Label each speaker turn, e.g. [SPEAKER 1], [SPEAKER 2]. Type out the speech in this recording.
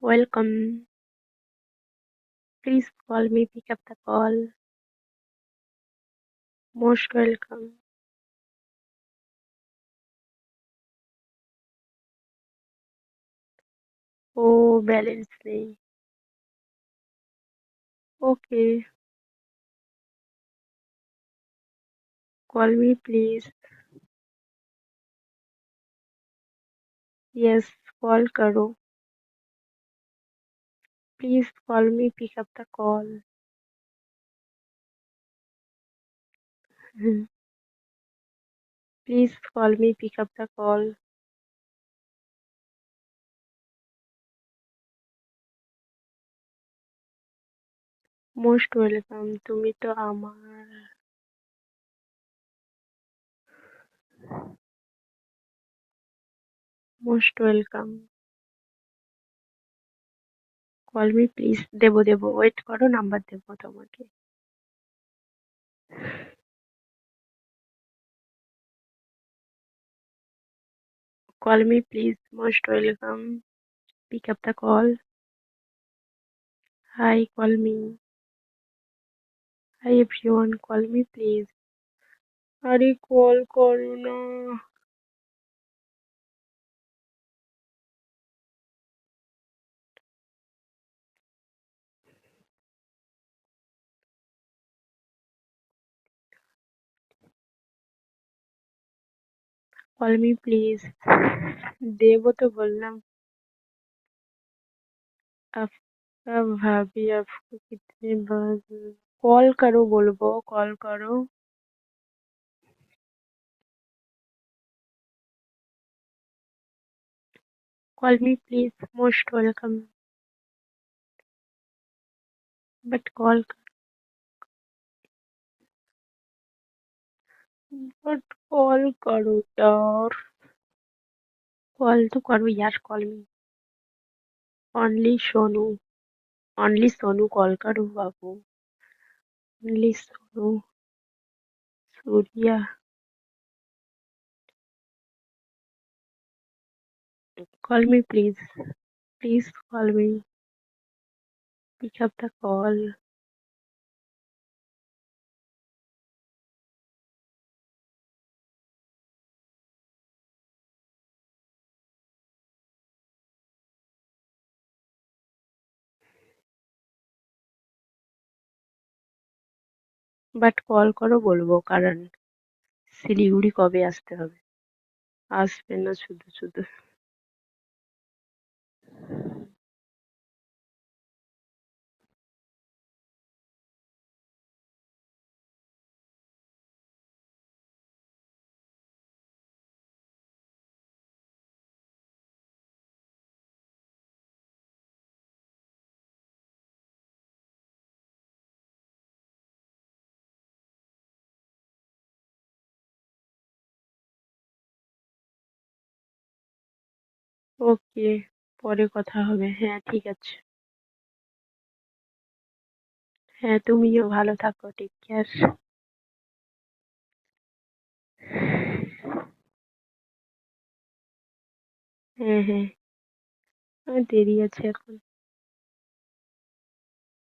[SPEAKER 1] Welcome. Please call me, pick up the call. Most welcome. Oh, balance নেই। Okay, call me please. Yes, call करो। Please call me, pick up the call. Please call me, pick up the call. Most welcome. তুমি তো আমার most welcome. Call me please. দেবো wait করো, number দেবো তোমাকে। Call me please. Most welcome. Pick up the call. Hi, call me. Hi everyone, call me please. আরে call করো না। Call me please. দেবো তো বললাম। आपका भाभी आपको कितने बार कॉल करो बोलबो, कॉल करो। Call me please, most welcome. But call करो यार। कॉल तो करो यार, call me. Only Sonu. Only Sonu call करो बाबू। Only Sonu. Surya. Call me please. Please call me. Pick up the call. But call করো বলবো, কারণ শিলিগুড়ি কবে আসতে হবে। আসবে না শুধু শুধু। ওকে, পরে কথা হবে। হ্যাঁ ঠিক আছে। হ্যাঁ তুমিও ভালো থাকো, টেক কেয়ার। হ্যাঁ হ্যাঁ, আমার দেরি আছে এখন।